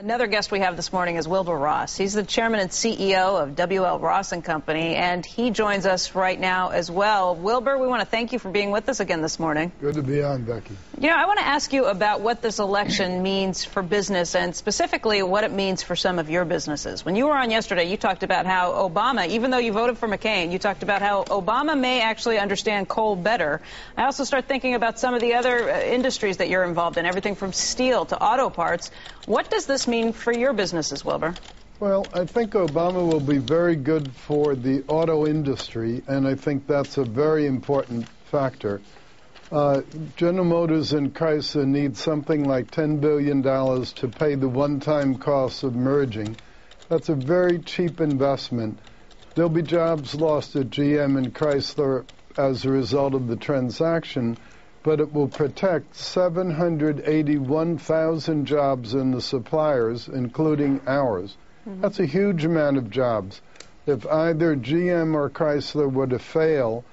Another guest we have this morning is Wilbur Ross. He's the chairman and CEO of W.L. Ross & Company, and he joins us right now as well. Wilbur, we want to thank you for being with us again this morning. Good to be on, Becky. You know, I want to ask you about what this election means for business and specifically what it means for some of your businesses. When you were on yesterday, you talked about how Obama, even though you voted for McCain, you talked about how Obama may actually understand coal better. I also start thinking about some of the other industries that you're involved in, everything from steel to auto parts. What does this mean for your businesses, Wilbur? Well, I think Obama will be very good for the auto industry, and I think that's a very important factor. General Motors and Chrysler need something like $10 billion to pay the one-time costs of merging. That's a very cheap investment. There'll be jobs lost at GM and Chrysler as a result of the transaction, but it will protect 781,000 jobs in the suppliers, including ours. That's a huge amount of jobs. If either GM or Chrysler were to fail,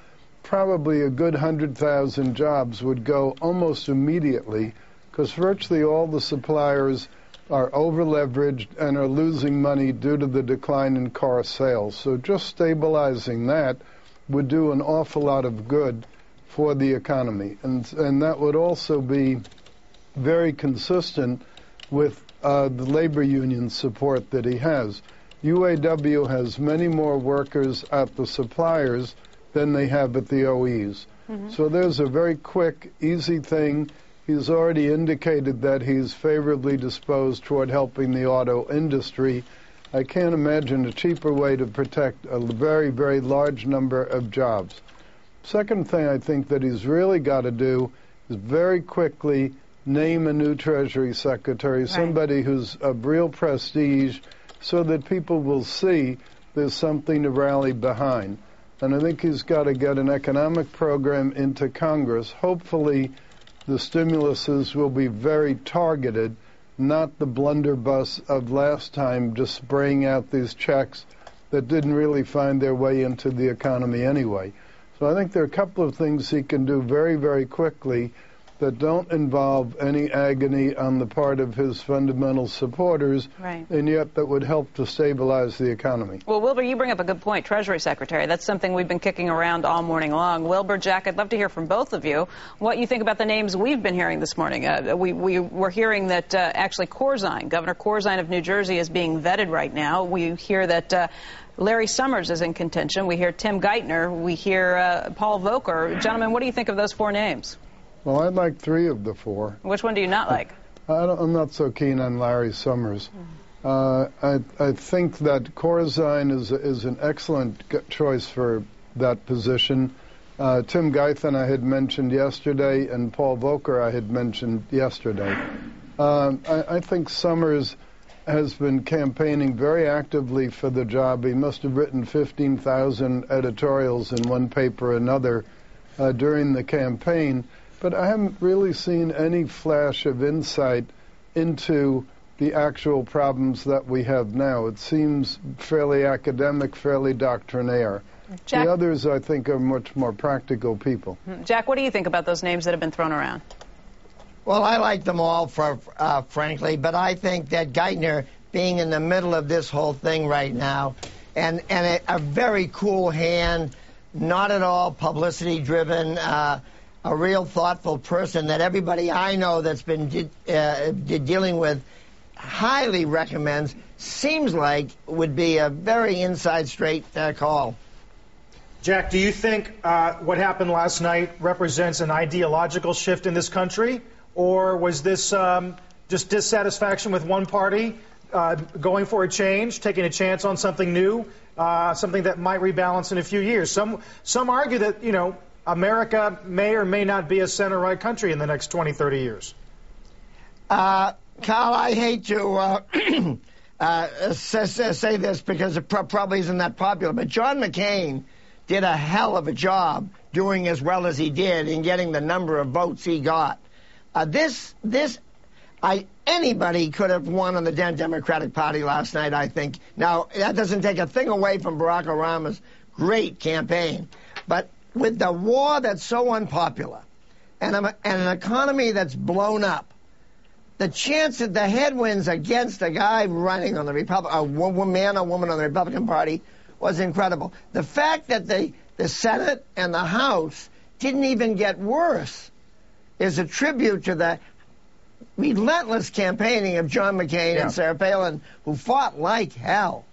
probably a good 100,000 jobs would go almost immediately, because virtually all the suppliers are over-leveraged and are losing money due to the decline in car sales. So just stabilizing that would do an awful lot of good for the economy. And that would also be very consistent with the labor union support that he has. UAW has many more workers at the suppliers than they have at the OEs. So there's a very quick, easy thing. He's already indicated that he's favorably disposed toward helping the auto industry. I can't imagine a cheaper way to protect a very, very large number of jobs. Second thing I think that he's really got to do is very quickly name a new Treasury Secretary, somebody who's of real prestige, so that people will see there's something to rally behind. And I think he's got to get an economic program into Congress. Hopefully the stimuluses will be very targeted, not the blunderbuss of last time, just spraying out these checks that didn't really find their way into the economy anyway. So I think there are a couple of things he can do very, very quickly that don't involve any agony on the part of his fundamental supporters, and yet that would help to stabilize the economy. Well, Wilbur, you bring up a good point, Treasury Secretary. That's something we've been kicking around all morning long. Wilbur, Jack, I'd love to hear from both of you what you think about the names we've been hearing this morning. We were hearing that actually Governor Corzine of New Jersey is being vetted right now. We hear that Larry Summers is in contention. We hear Tim Geithner. We hear Paul Volcker. Gentlemen, what do you think of those four names? Well, I like three of the four. Which one do you not like? I'm not so keen on Larry Summers. I think that Corzine is an excellent choice for that position. Tim Geithner I had mentioned yesterday, and Paul Volcker I had mentioned yesterday. I think Summers has been campaigning very actively for the job. He must have written 15,000 editorials in one paper or another during the campaign. But I haven't really seen any flash of insight into the actual problems that we have now. It seems fairly academic, fairly doctrinaire. Jack? The others, I think, are much more practical people. Jack, what do you think about those names that have been thrown around? Well, I like them all, frankly, but I think that Geithner, being in the middle of this whole thing right now, and a very cool hand, not at all publicity-driven, a real thoughtful person that everybody I know that's been dealing with highly recommends, seems like would be a very inside straight call. Jack, do you think what happened last night represents an ideological shift in this country, or was this just dissatisfaction with one party going for a change, taking a chance on something new, something that might rebalance in a few years? Some argue that, you know, America may or may not be a center-right country in the next 20, 30 years. Carl, I hate to say this because it probably isn't that popular, but John McCain did a hell of a job doing as well as he did in getting the number of votes he got. Anybody could have won on the Democratic Party last night, I think. Now, that doesn't take a thing away from Barack Obama's great campaign, but with the war that's so unpopular and an economy that's blown up, the chance that the headwinds against a guy running on the man or woman on the Republican Party was incredible. The fact that the Senate and the House didn't even get worse is a tribute to the relentless campaigning of John McCain and Sarah Palin, who fought like hell.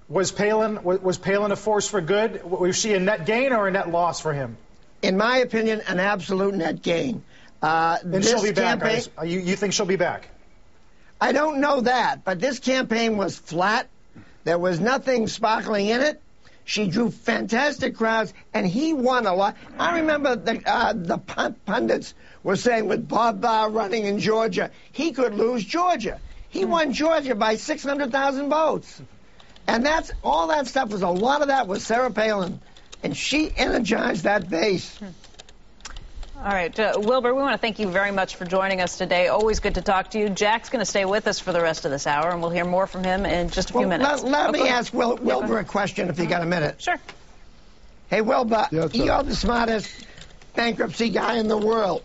Was Palin a force for good? Was she a net gain or a net loss for him? In my opinion, an absolute net gain. And she'll be back. You think she'll be back? I don't know that, but this campaign was flat. There was nothing sparkling in it. She drew fantastic crowds, and he won a lot. I remember the pundits were saying with Bob Barr running in Georgia, he could lose Georgia. He won Georgia by 600,000 votes. And all that stuff was, a lot of that was Sarah Palin. And she energized that base. All right, Wilbur, we want to thank you very much for joining us today. Always good to talk to you. Jack's going to stay with us for the rest of this hour, and we'll hear more from him in just a few minutes. Let me ask Wilbur a question, if you got a minute. Sure. Hey, Wilbur, yes, you're the smartest bankruptcy guy in the world.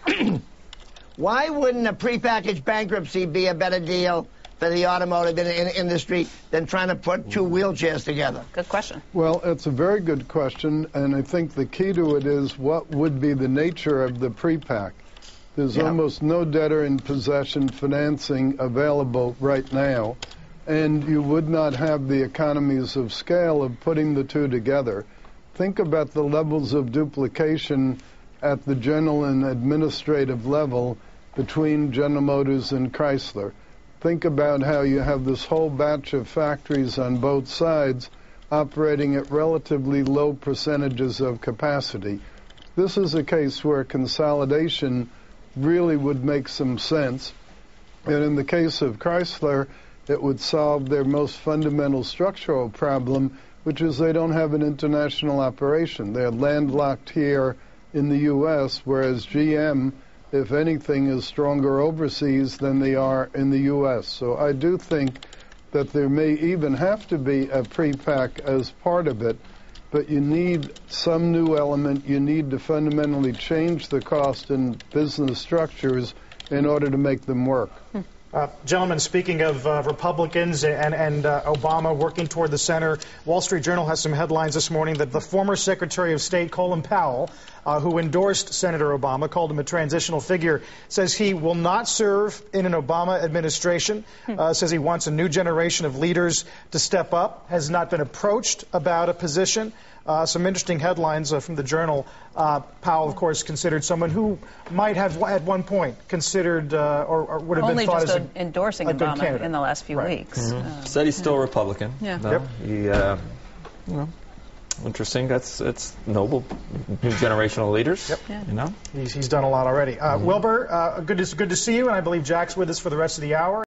Why wouldn't a prepackaged bankruptcy be a better deal for the automotive industry than trying to put two wheelchairs together? Good question. Well, it's a very good question, and I think the key to it is what would be the nature of the pre-pack. There's almost no debtor in possession financing available right now, and you would not have the economies of scale of putting the two together. Think about the levels of duplication at the general and administrative level between General Motors and Chrysler. Think about how you have this whole batch of factories on both sides operating at relatively low percentages of capacity. This is a case where consolidation really would make some sense. And in the case of Chrysler, it would solve their most fundamental structural problem, which is they don't have an international operation. They're landlocked here in the U.S., whereas GM, if anything, is stronger overseas than they are in the U.S. So I do think that there may even have to be a pre-pack as part of it, but you need some new element. You need to fundamentally change the cost and business structures in order to make them work. Gentlemen, speaking of Republicans and Obama working toward the center, Wall Street Journal has some headlines this morning that the former Secretary of State, Colin Powell, who endorsed Senator Obama, called him a transitional figure, says he will not serve in an Obama administration, says he wants a new generation of leaders to step up, has not been approached about a position. Some interesting headlines from the Journal. Powell, of course, considered someone who might have at one point considered or would have been thought as endorsing a good Obama candidate in the last few weeks. Said he's still a Republican. Yeah. No, he, interesting. It's noble. New generational leaders. Yep. Yeah. You know, he's done a lot already. Wilbur, good to see you, and I believe Jack's with us for the rest of the hour.